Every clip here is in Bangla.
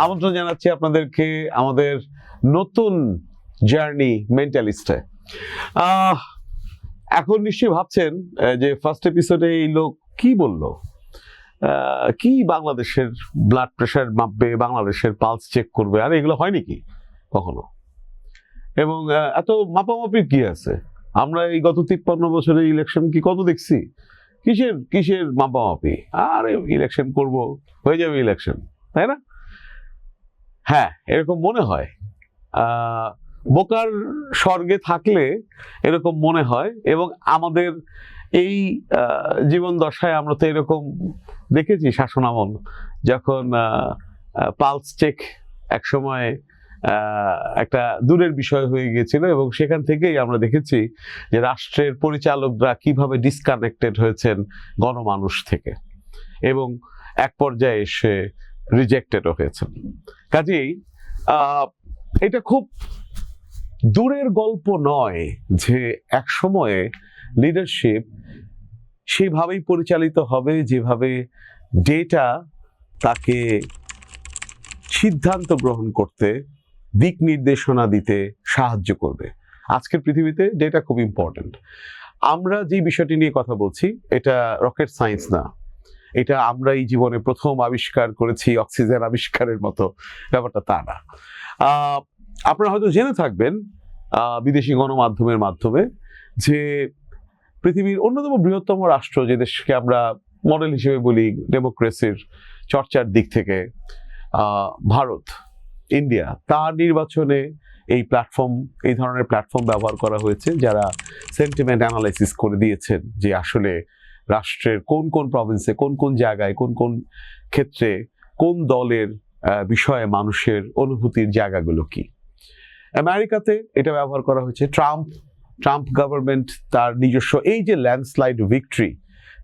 আমন্ত্রণ জানাচ্ছি আপনাদেরকে আমাদের নতুন জার্নি মেন্টালিস্টে। এখন নিশ্চয়ই ভাবছেন যে ফার্স্ট এপিসোডে এই লোক কি বললো, কি বাংলাদেশের ব্লাড প্রেশার মাপবে, বাংলাদেশের পালস চেক করবে, আর এগুলো হয় নাকি কখনো? এবং এত মাপামাপির কি আছে? আমরা এই গত 53 বছরের ইলেকশন কি কত দেখছি? কিসের কিসের মাপামাপি? আরে ইলেকশন করব, হয়ে যাবে ইলেকশন, তাই না? হ্যাঁ, এরকম মনে হয়। বোকার স্বর্গে থাকলে এরকম মনে হয়, এবং আমাদের এই জীবন দশায় আমরা তো এরকম দেখেছি শাসনামল, যখন পালস চেক একসময় একটা দূরের বিষয় হয়ে গিয়েছিল, এবং সেখান থেকেই আমরা দেখেছি যে রাষ্ট্রের পরিচালকরা কিভাবে ডিসকানেক্টেড হয়েছেন গণমানুষ থেকে, এবং এক পর্যায়ে এসে রিজেক্টেডও হয়েছেন। কাজেই এটা খুব দূরের গল্প নয় যে এক সময়ে লিডারশিপ সেইভাবেই পরিচালিত হবে যেভাবে ডেটা তাকে সিদ্ধান্ত গ্রহণ করতে, দিক নির্দেশনা দিতে সাহায্য করবে। আজকের পৃথিবীতে ডেটা খুব ইম্পর্টেন্ট। আমরা যে বিষয়টি নিয়ে কথা বলছি এটা রকেট সায়েন্স না, এটা আমরা এই জীবনে প্রথম আবিষ্কার করেছি অক্সিজেন আবিষ্কারের মতো ব্যাপারটা তা না। আপনারা হয়তো জেনে থাকবেন বিদেশি গণমাধ্যমের মাধ্যমে যে পৃথিবীর অন্যতম বৃহত্তম রাষ্ট্র, যে দেশকে আমরা মডেল হিসেবে বলি ডেমোক্রেসির চর্চার দিক থেকে, ভারত, ইন্ডিয়া, তার নির্বাচনে এই ধরনের প্ল্যাটফর্ম ব্যবহার করা হয়েছে, যারা সেন্টিমেন্ট অ্যানালাইসিস করে দিয়েছেন যে আসলে রাষ্ট্রের কোন কোন প্রভিন্সে, কোন কোন জায়গায়, কোন কোন ক্ষেত্রে, কোন দলের বিষয়ে মানুষের অনুভূতির জায়গাগুলো কি। আমেরিকাতে এটা ব্যবহার করা হয়েছে। ট্রাম্প গভর্নমেন্ট তার নিজস্ব এই যে ল্যান্ডস্লাইড ভিক্টরি,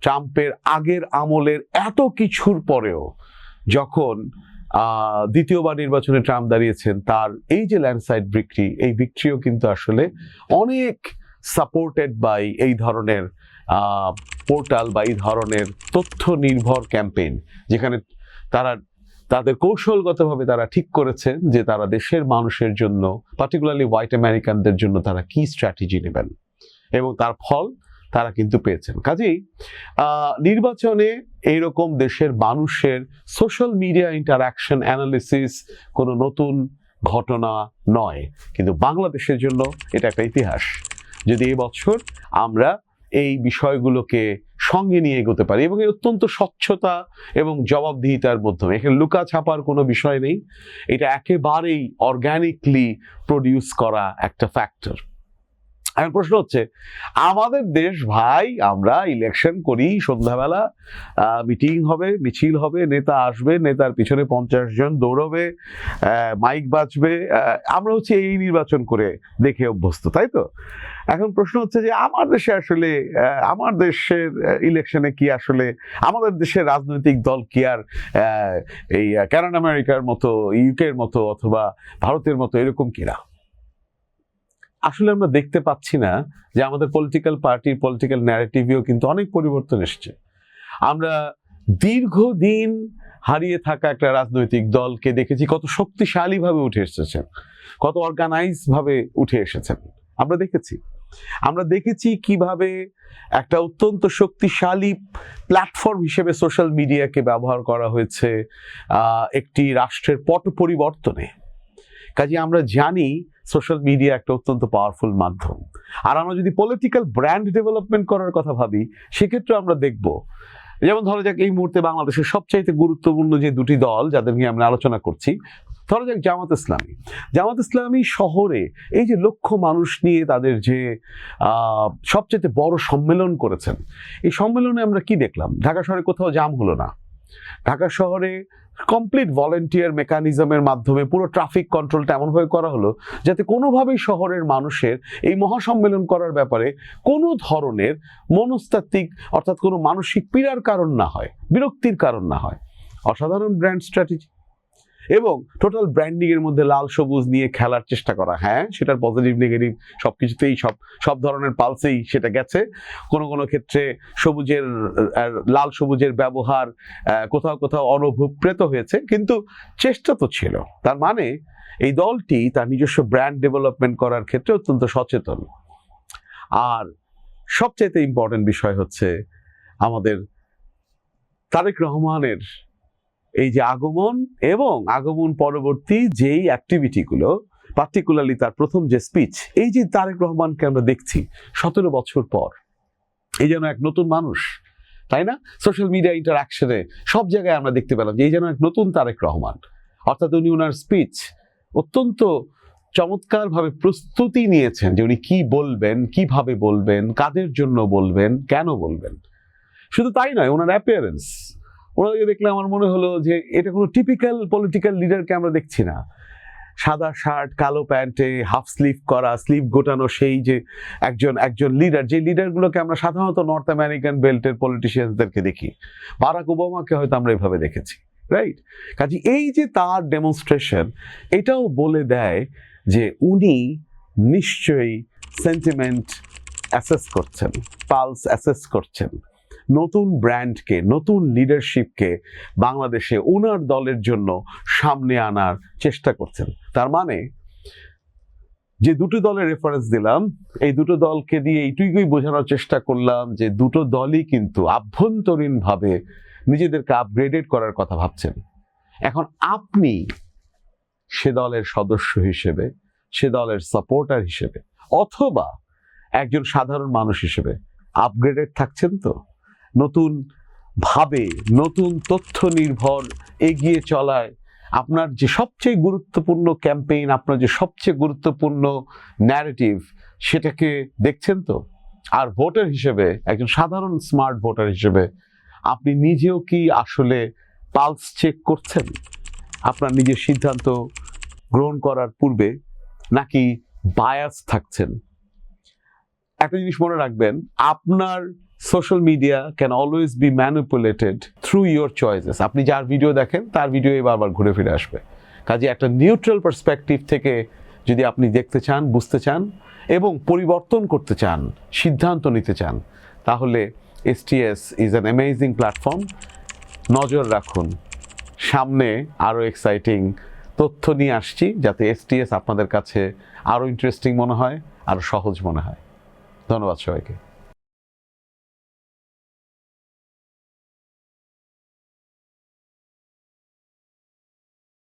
ট্রাম্পের আগের আমলের এত কিছুর পরেও যখন দ্বিতীয়বার নির্বাচনে ট্রাম্প দাঁড়িয়েছেন, তার এই যে ল্যান্ডস্লাইড ভিক্টরি, এই ভিক্টরিও কিন্তু আসলে অনেক সাপোর্টেড বাই এই ধরনের পোর্টাল বা এই ধরনের তথ্য নির্ভর ক্যাম্পেইন, যেখানে তাদের কৌশলগতভাবে তারা ঠিক করেছেন যে তারা দেশের মানুষের জন্য, পার্টিকুলারলি হোয়াইট আমেরিকানদের জন্য তারা কি স্ট্র্যাটেজি নেবেন, এবং তার ফল তারা কিন্তু পেয়েছেন। কাজেই নির্বাচনে এইরকম দেশের মানুষের সোশ্যাল মিডিয়া ইন্টারাকশন অ্যানালিসিস কোনো নতুন ঘটনা নয়, কিন্তু বাংলাদেশের জন্য এটা একটা ইতিহাস। যদি এবছর আমরা এই বিষয়গুলোকে সঙ্গে নিয়ে এগোতে পারি, এবং এর অত্যন্ত স্বচ্ছতা এবং জবাবদিহিতার মাধ্যমে, এখানে লুকা ছাপার কোনো বিষয় নেই, এটা একেবারেই অর্গ্যানিকলি প্রডিউস করা একটা ফ্যাক্টর। এখন প্রশ্ন হচ্ছে, আমাদের দেশ ভাই, আমরা ইলেকশন করি, সন্ধ্যাবেলা মিটিং হবে, মিছিল হবে, নেতা আসবে, নেতার পিছনে 50 জন দৌড়বে, মাইক বাজবে, আমরা হচ্ছে এই নির্বাচন করে দেখে অভ্যস্ত, তাই তো? এখন প্রশ্ন হচ্ছে যে আমার দেশে আসলে, আমার দেশের ইলেকশনে কি আসলে আমাদের দেশের রাজনৈতিক দল কি আর এই ক্যানাডা আমেরিকার মতো, ইউকের মতো, অথবা ভারতের মতো এরকম কিনা? আসলে আমরা দেখতে পাচ্ছি না যে আমাদের পলিটিক্যাল পার্টির পলিটিক্যাল ন্যারেটিভেও কিন্তু অনেক পরিবর্তন এসছে। আমরা দীর্ঘদিন হারিয়ে থাকা একটা রাজনৈতিক দলকে দেখেছি কত শক্তিশালীভাবে উঠে এসেছেন, কত অর্গানাইজ ভাবে উঠে এসেছেন। আমরা দেখেছি কিভাবে একটা অত্যন্ত শক্তিশালী প্ল্যাটফর্ম হিসেবে সোশ্যাল মিডিয়াকে ব্যবহার করা হয়েছে একটি রাষ্ট্রের পট পরিবর্তনে। কাজে আমরা জানি সোশ্যাল মিডিয়া একটা অত্যন্ত পাওয়ারফুল মাধ্যম। আর আমরা যদি পলিটিক্যাল ব্র্যান্ড ডেভেলপমেন্ট করার কথা ভাবি, সেক্ষেত্রে আমরা দেখব, যেমন ধরা যাক এই মুহূর্তে বাংলাদেশের সবচাইতে গুরুত্বপূর্ণ যে দুটি দল যাদের নিয়ে আমরা আলোচনা করছি, ধরা যাক জামাত ইসলামী শহরে এই যে লক্ষ মানুষ নিয়ে তাদের যে সবচেয়ে বড় সম্মেলন করেছেন, এই সম্মেলনে আমরা কি দেখলাম? ঢাকা শহরে কোথাও জাম হলো না। ঢাকা শহরে কমপ্লিট ভলেন্টিয়ার মেকানিজমের মাধ্যমে পুরো ট্রাফিক কন্ট্রোলটা এমনভাবে করা হলো যাতে কোনোভাবেই শহরের মানুষের এই মহাসম্মেলন করার ব্যাপারে কোনো ধরনের মনস্তাত্ত্বিক, অর্থাৎ কোনো মানসিক পীড়ার কারণ না হয়, বিরক্তির কারণ না হয়। অসাধারণ ব্র্যান্ড স্ট্র্যাটেজি। এবং টোটাল ব্র্যান্ডিং এর মধ্যে লাল সবুজ নিয়ে খেলার চেষ্টা করা। হ্যাঁ, সেটার পজিটিভ নেগেটিভ সবকিছুতেই সব ধরনের পালসেই সেটা গেছে। কোনো কোনো ক্ষেত্রে লাল সবুজের ব্যবহার কোথাও কোথাও অনভিপ্রেত হয়েছে, কিন্তু চেষ্টা তো ছিল। তার মানে এই দলটি তার নিজস্ব ব্র্যান্ড ডেভেলপমেন্ট করার ক্ষেত্রে অত্যন্ত সচেতন। আর সবচেয়ে ইম্পর্টেন্ট বিষয় হচ্ছে আমাদের তারেক রহমানের এই যে আগমন এবং আগমন পরবর্তী যেই অ্যাক্টিভিটিগুলো, পার্টিকুলারলি তার প্রথম যে স্পিচ, এই যে তারেক রহমানকে আমরা দেখছি 17 বছর পর, এই যেন এক নতুন মানুষ, তাই না? সোশ্যাল মিডিয়া ইন্টারাকশনে সব জায়গায় আমরা দেখতে পেলাম যে এই যেন এক নতুন তারেক রহমান। অর্থাৎ উনি ওনার স্পিচ অত্যন্ত চমৎকারভাবে প্রস্তুতি নিয়েছেন যে উনি কি বলবেন, কিভাবে বলবেন, কাদের জন্য বলবেন, কেন বলবেন। শুধু তাই নয়, ওনার অ্যাপিয়ারেন্স, ওনাদেরকে দেখলে আমার মনে হলো যে এটা কোনো টিপিক্যাল পলিটিক্যাল লিডারকে আমরা দেখছি না। সাদা শার্ট, কালো প্যান্টে, হাফ স্লিভ করা, স্লিভ গোটানো সেই যে একজন লিডার, যে লিডারগুলোকে আমরা সাধারণত নর্থ আমেরিকান বেল্টের পলিটিশিয়ানদেরকে দেখি। বারাক ওবামাকে হয়তো আমরা এভাবে দেখেছি, রাইট? কাজে এই যে তার ডেমনস্ট্রেশন, এটাও বলে দেয় যে উনি নিশ্চয়ই সেন্টিমেন্ট অ্যাসেস করছেন, পালস অ্যাসেস করছেন, নতুন ব্র্যান্ডকে, নতুন লিডারশিপকে বাংলাদেশে ওনার দলের জন্য সামনে আনার চেষ্টা করছেন। তার মানে যে দুটো দলের রেফারেন্স দিলাম, এই দুটো দলকে দিয়ে এইটুকুই বোঝানোর চেষ্টা করলাম যে দুটো দলই কিন্তু আভ্যন্তরীণভাবে নিজেদেরকে আপগ্রেডেড করার কথা ভাবছেন। এখন আপনি সে দলের সদস্য হিসেবে, সে দলের সাপোর্টার হিসেবে, অথবা একজন সাধারণ মানুষ হিসেবে আপগ্রেডেড থাকছেন তো? নতুন ভাবে, নতুন তথ্য নির্ভর এগিয়ে চলায় আপনার যে সবচেয়ে গুরুত্বপূর্ণ ক্যাম্পেইন, আপনার যে সবচেয়ে গুরুত্বপূর্ণ ন্যারেটিভ, সেটাকে দেখছেন তো? আর ভোটার হিসেবে, একজন সাধারণ স্মার্ট ভোটার হিসেবে আপনি নিজেও কি আসলে পালস চেক করছেন আপনার নিজের সিদ্ধান্ত গ্রহণ করার পূর্বে, নাকি বায়াস থাকছেন? একটা জিনিস মনে রাখবেন, আপনার social media can always be manipulated through your choices. আপনি যার ভিডিও দেখেন তার ভিডিওই বারবার ঘুরে ফিরে আসবে। কাজে একটা নিউট্রাল পার্সপেক্টিভ থেকে যদি আপনি দেখতে চান, বুঝতে চান এবং পরিবর্তন করতে চান, সিদ্ধান্ত নিতে চান, তাহলে STS is an amazing platform. নজর রাখুন, সামনে আরও এক্সাইটিং তথ্য নিয়ে আসছি, যাতে STS আপনাদের কাছে আরও ইন্টারেস্টিং মনে হয়, আরও সহজ মনে হয়। ধন্যবাদ সবাইকে।